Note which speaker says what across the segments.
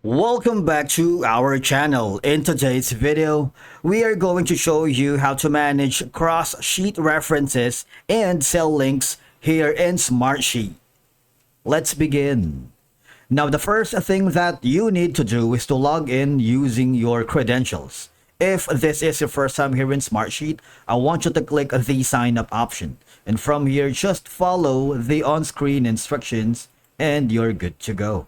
Speaker 1: Welcome back to our channel. In today's video, we are going to show you how to manage cross-sheet references and cell links here in Smartsheet. Let's begin. Now, the first thing that you need to do is to log in using your credentials. If this is your first time here in Smartsheet, I want you to click the sign up option. And from here, just follow the on-screen instructions and you're good to go.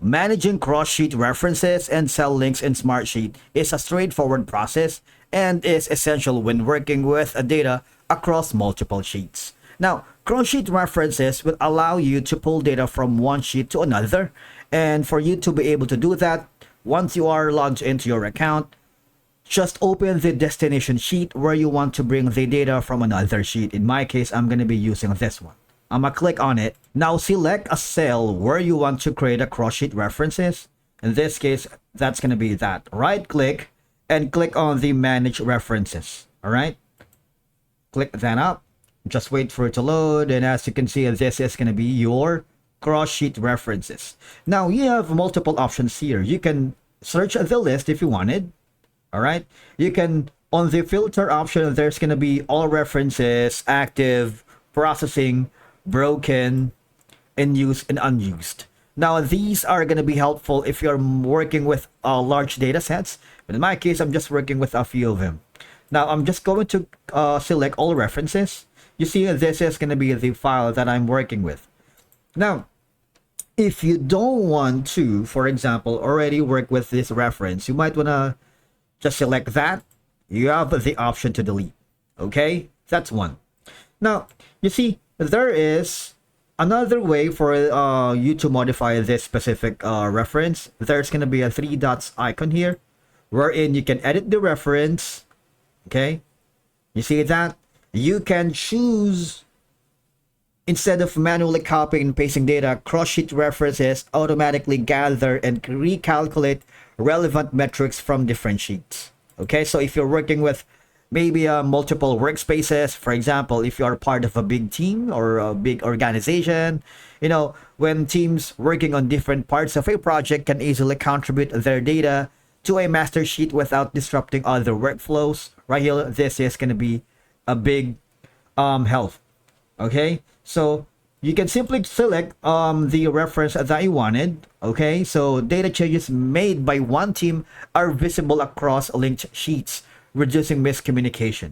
Speaker 1: Managing cross-sheet references and cell links in Smartsheet is a straightforward process and is essential when working with data across multiple sheets. Now, cross-sheet references will allow you to pull data from one sheet to another, and for you to be able to do that, once you are logged into your account, just open the destination sheet where you want to bring the data from another sheet. In my case, I'm going to be using this one. I'm gonna click on it. Now select a cell where you want to create a cross-sheet references. In this case, that's gonna be that. Right click and click on the manage references. Alright? Click that up. Just wait for it to load, and as you can see, this is gonna be your cross-sheet references. Now you have multiple options here. You can search the list if you wanted. Alright? You can, on the filter option, there's gonna be all references, active, processing, broken, in use, and unused. Now these are going to be helpful if you're working with large data sets, but in my case I'm just working with a few of them. Now I'm just going to select all references. You see, this is going to be the file that I'm working with. Now if you don't want to, for example, already work with this reference, you might want to just select that. You have the option to delete. Okay, that's one. Now you see, there is another way for you to modify this specific reference. There's going to be a three dots icon here wherein you can edit the reference. Okay, you see that? You can choose, instead of manually copying and pasting data, cross-sheet references automatically gather and recalculate relevant metrics from different sheets. Okay, so if you're working with maybe multiple workspaces, for example, if you are part of a big team or a big organization, you know, when teams working on different parts of a project can easily contribute their data to a master sheet without disrupting other workflows. Right here, this is going to be a big help. Okay, so you can simply select the reference that you wanted. Okay, so data changes made by one team are visible across linked sheets, reducing miscommunication.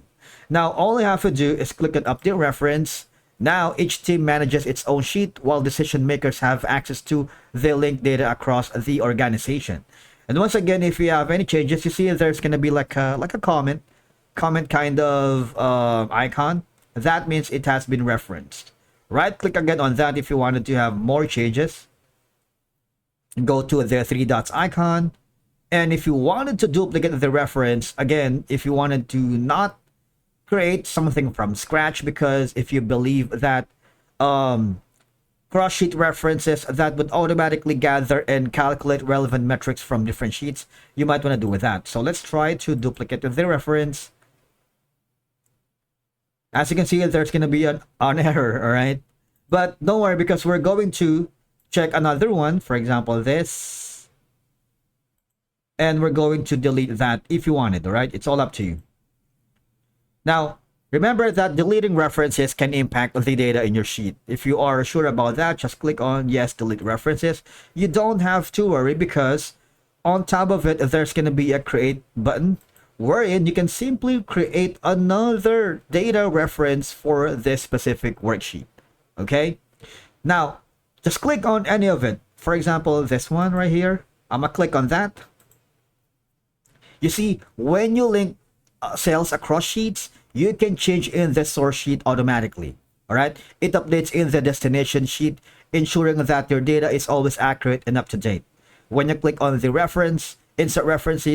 Speaker 1: Now all you have to do is click on update reference. Now each team manages its own sheet while decision makers have access to the linked data across the organization. And once again, if you have any changes, you see there's going to be like a comment kind of icon. That means it has been referenced. Right click again on that if you wanted to have more changes. Go to the three dots icon. And if you wanted to duplicate the reference, again, if you wanted to not create something from scratch, because if you believe that cross-sheet references that would automatically gather and calculate relevant metrics from different sheets, you might want to do with that. So let's try to duplicate the reference. As you can see, there's going to be an error, all right? But don't worry, because we're going to check another one, for example, this. And we're going to delete that if you want it, all right? It's all up to you. Now, remember that deleting references can impact the data in your sheet. If you are sure about that, just click on yes, delete references. You don't have to worry, because on top of it, there's going to be a create button wherein you can simply create another data reference for this specific worksheet. Okay? Now, just click on any of it. For example, this one right here. I'm going to click on that. You see, when you link cells across sheets, you can change in the source sheet automatically. All right, it updates in the destination sheet, ensuring that your data is always accurate and up to date. When you click on the reference, insert reference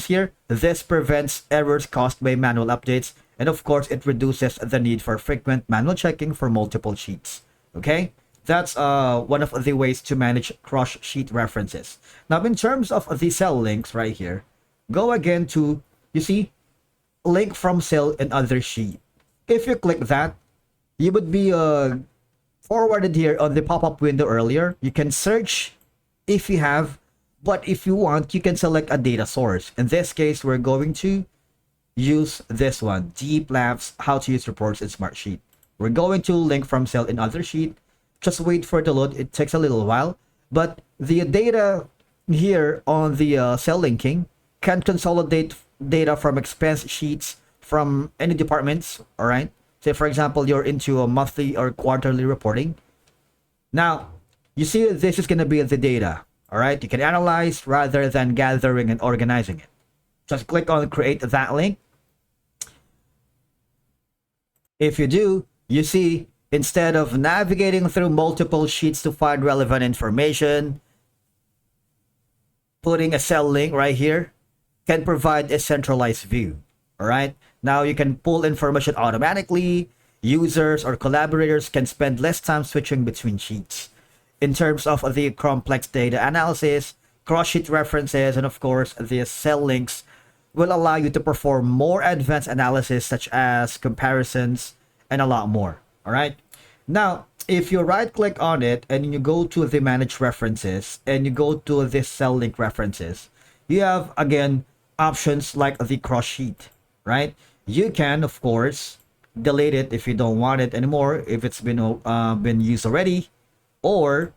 Speaker 1: here, this prevents errors caused by manual updates, and of course, it reduces the need for frequent manual checking for multiple sheets. Okay, that's one of the ways to manage cross-sheet references. Now, in terms of the cell links right here, go again to, you see, link from cell and other sheet. If you click that, you would be forwarded here on the pop-up window earlier. You can search if you have. But if you want, you can select a data source. In this case, we're going to use this one, Deep Labs, how to use reports in Smartsheet. We're going to link from cell in other sheet. Just wait for it to load. It takes a little while, but the data here on the cell linking can consolidate data from expense sheets from any departments. All right. Say for example, you're into a monthly or quarterly reporting. Now, you see this is going to be the data. All right. You can analyze rather than gathering and organizing it. Just click on create that link. If you do, you see instead of navigating through multiple sheets to find relevant information, putting a cell link right here can provide a centralized view. All right. Now you can pull information automatically. Users or collaborators can spend less time switching between sheets. In terms of the complex data analysis, cross-sheet references, and of course, the cell links will allow you to perform more advanced analysis such as comparisons and a lot more. All right. Now, if you right click on it and you go to the manage references and you go to this cell link references, you have again options like the cross sheet, right? You can of course delete it if you don't want it anymore, if it's been used already, or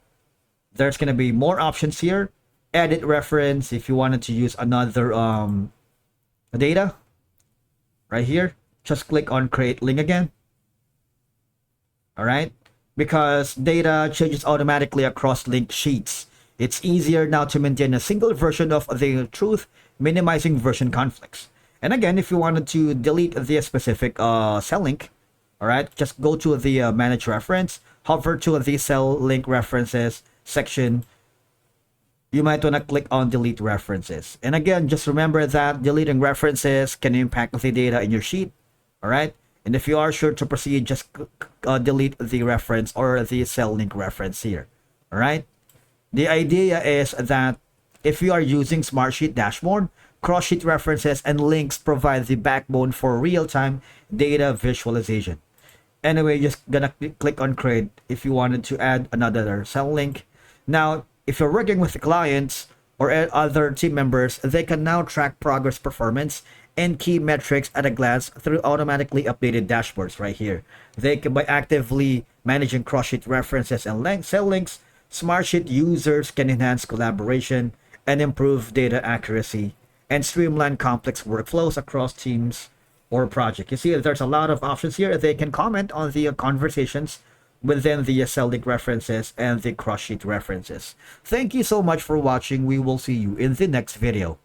Speaker 1: there's gonna be more options here. Edit reference if you wanted to use another data right here. Just click on create link again. All right, because data changes automatically across linked sheets. It's easier now to maintain a single version of the truth, minimizing version conflicts. And again, if you wanted to delete the specific cell link, all right, just go to the manage reference, hover to the cell link references section. You might want to click on delete references. And again, just remember that deleting references can impact the data in your sheet. All right. And if you are sure to proceed, just delete the reference or the cell link reference here. All right. The idea is that if you are using Smartsheet dashboard, cross-sheet references and links provide the backbone for real-time data visualization. Anyway, just gonna click on create if you wanted to add another cell link. Now, if you're working with the clients or other team members, they can now track progress, performance, and key metrics at a glance through automatically updated dashboards right here. They can, by actively managing cross-sheet references and cell links, Smartsheet users can enhance collaboration and improve data accuracy and streamline complex workflows across teams or project. You see, there's a lot of options here. They can comment on the conversations within the cell link references and the cross-sheet references. Thank you so much for watching. We will see you in the next video.